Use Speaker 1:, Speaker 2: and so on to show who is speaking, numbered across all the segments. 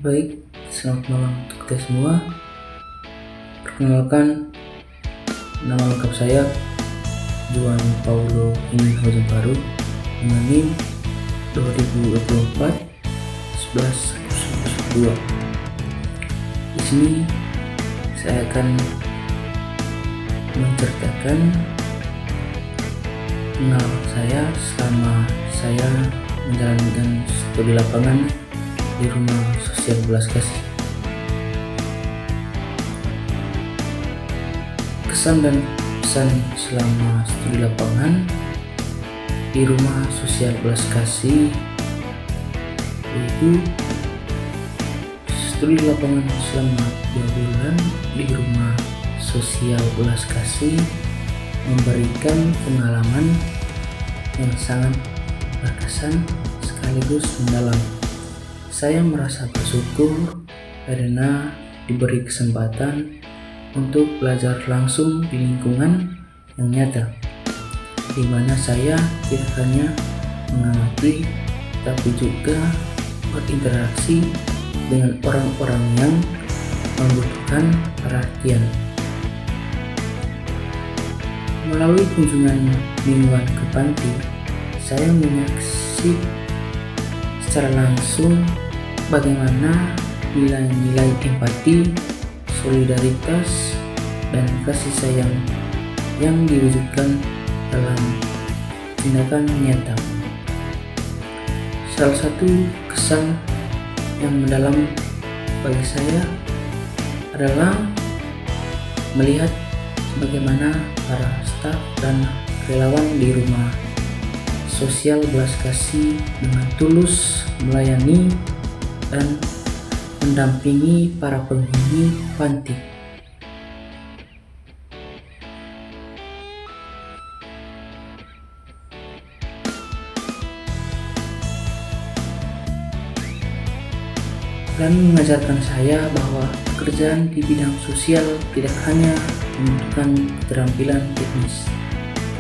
Speaker 1: Baik, selamat malam untuk kita semua. Perkenalkan, nama lengkap saya Juan Paulo Inhoja Baru dengan NIM 2024 11 Di sini saya akan menceritakan pengalaman saya selama saya menjalankan studi lapangan di rumah sosial belas kasih. Kesan dan pesan selama studi lapangan di rumah sosial belas kasih yaitu studi lapangan selama 2 bulan di rumah sosial belas kasih memberikan pengalaman yang sangat berkesan sekaligus mendalam. Saya merasa bersyukur karena diberi kesempatan untuk belajar langsung di lingkungan yang nyata, di mana saya tidak hanya mengamati tapi juga berinteraksi dengan orang-orang yang membutuhkan perhatian. Melalui kunjungan mingguan ke panti, saya menyaksikan secara langsung bagaimana nilai-nilai empati, solidaritas, dan kasih sayang yang diwujudkan dalam tindakan nyata. Salah satu kesan yang mendalam bagi saya adalah melihat bagaimana para staf dan relawan di rumah sosial belas kasih dengan tulus melayani dan mendampingi para penghuni panti. Dan mengajarkan saya bahwa pekerjaan di bidang sosial tidak hanya membutuhkan keterampilan teknis,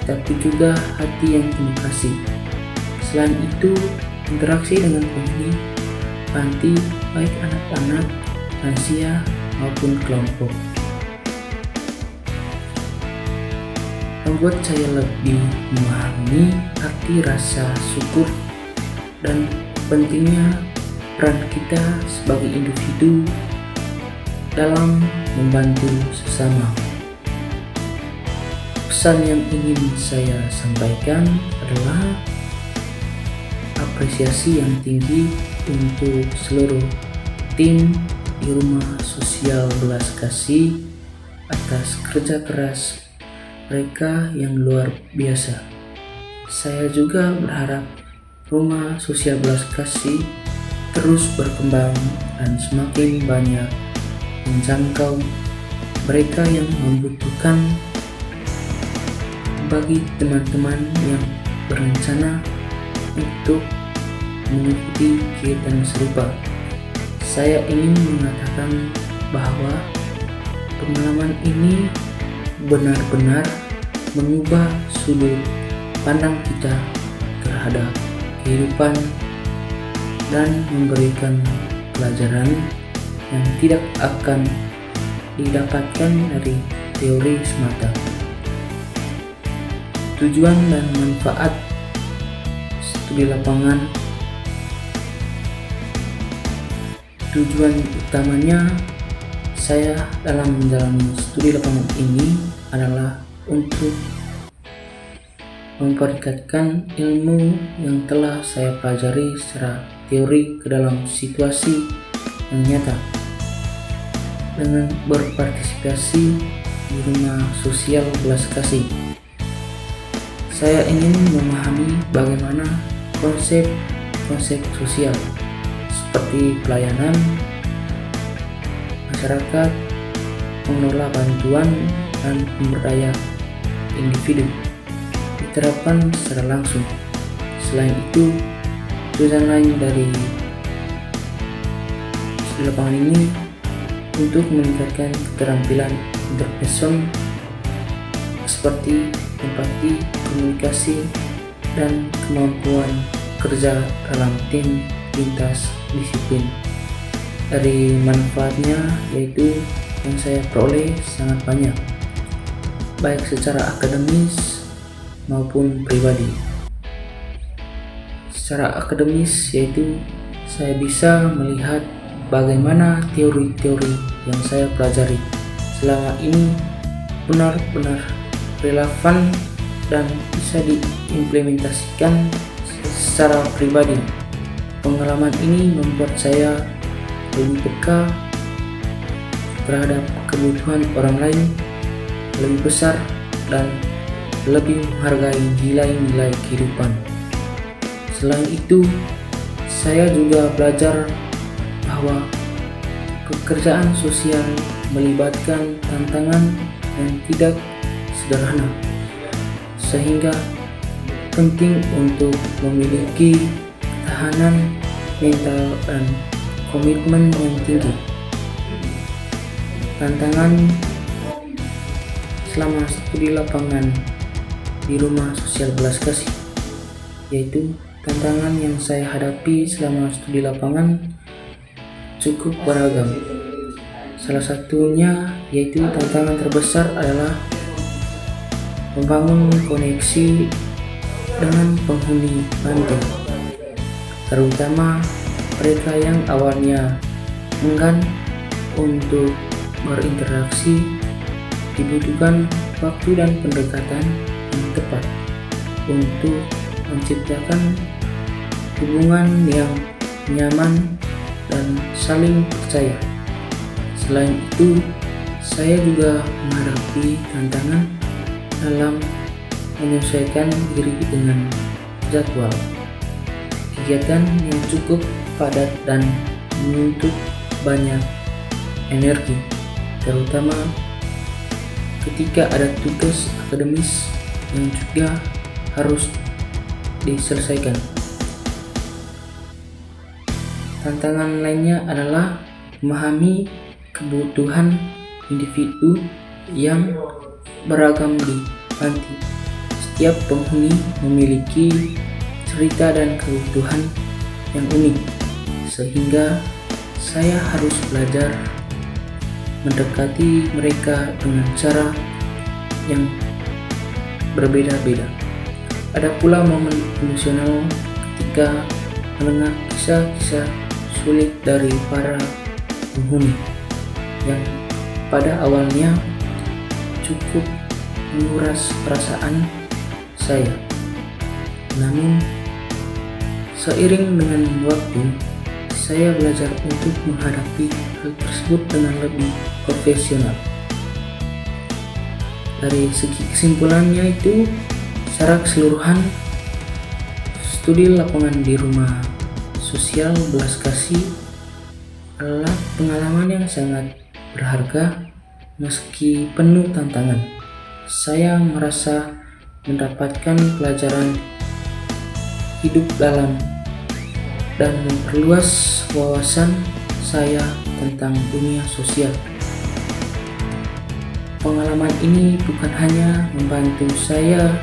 Speaker 1: tapi juga hati yang penuh kasih. Selain itu, interaksi dengan penghuni panti, baik anak-anak, lansia maupun kelompok, membuat saya lebih memahami arti rasa syukur dan pentingnya peran kita sebagai individu dalam membantu sesama. Pesan yang ingin saya sampaikan adalah apresiasi yang tinggi untuk seluruh tim di rumah sosial belas kasih atas kerja keras mereka yang luar biasa. Saya juga berharap rumah sosial belas kasih terus berkembang dan semakin banyak menjangkau mereka yang membutuhkan. Bagi teman-teman yang berencana untuk mengikuti kegiatan serupa, saya ingin mengatakan bahwa pengalaman ini benar-benar mengubah sudut pandang kita terhadap kehidupan dan memberikan pelajaran yang tidak akan didapatkan dari teori semata. Tujuan dan manfaat studi lapangan. Tujuan utamanya saya dalam menjalani studi lapangan ini adalah untuk memperlihatkan ilmu yang telah saya pelajari secara teori ke dalam situasi yang nyata dengan berpartisipasi di rumah sosial belas kasih. Saya ingin memahami bagaimana konsep-konsep sosial seperti pelayanan masyarakat, pengelola bantuan, dan pemberdaya individu diterapkan secara langsung. Selain itu, tujuan lain dari studi lapangan ini untuk meningkatkan keterampilan interpersonal seperti empati, komunikasi, dan kemampuan kerja dalam tim lintas disiplin. Dari manfaatnya yaitu yang saya peroleh sangat banyak, baik secara akademis maupun pribadi. Secara akademis yaitu saya bisa melihat bagaimana teori-teori yang saya pelajari selama ini benar-benar relevan dan bisa diimplementasikan secara pribadi. Pengalaman ini membuat saya lebih peka terhadap kebutuhan orang lain lebih besar dan lebih menghargai nilai-nilai kehidupan. Selain itu, saya juga belajar bahwa pekerjaan sosial melibatkan tantangan yang tidak sederhana, sehingga penting untuk memiliki ketahanan mental dan komitmen yang tinggi. Tantangan selama studi lapangan di Rumah Sosial Belas Kasih, yaitu tantangan yang saya hadapi selama studi lapangan cukup beragam. Salah satunya yaitu tantangan terbesar adalah membangun koneksi dengan penghuni panti, terutama mereka yang awalnya enggan untuk berinteraksi. Dibutuhkan waktu dan pendekatan yang tepat untuk menciptakan hubungan yang nyaman dan saling percaya. Selain itu, saya juga menghadapi tantangan dalam menyesuaikan diri dengan jadwal kegiatan yang cukup padat dan menuntut banyak energi, terutama ketika ada tugas akademis yang juga harus diselesaikan. Tantangan lainnya adalah memahami kebutuhan individu yang beragam di panti. Setiap penghuni memiliki cerita dan kebutuhan yang unik, sehingga saya harus belajar mendekati mereka dengan cara yang berbeda-beda. Ada pula momen emosional ketika mendengar kisah-kisah sulit dari para penghuni yang pada awalnya cukup menguras perasaan saya. Namun, seiring dengan waktu, saya belajar untuk menghadapi hal tersebut dengan lebih profesional. Dari segi kesimpulannya itu, secara keseluruhan, studi lapangan di Rumah Sosial Belas Kasih adalah pengalaman yang sangat berharga meski penuh tantangan. Saya merasa mendapatkan pelajaran hidup dalam dan memperluas wawasan saya tentang dunia sosial. Pengalaman ini bukan hanya membantu saya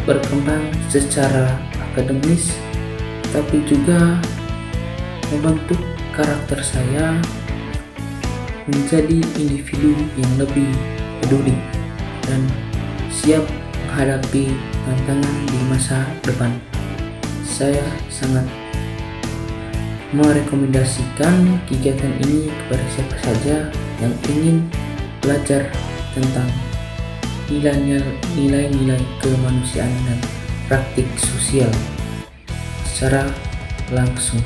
Speaker 1: berkembang secara akademis, tapi juga membentuk karakter saya menjadi individu yang lebih peduli dan siap menghadapi tantangan di masa depan. Saya sangat merekomendasikan kegiatan ini kepada siapa saja yang ingin belajar tentang nilai-nilai kemanusiaan dan praktik sosial secara langsung.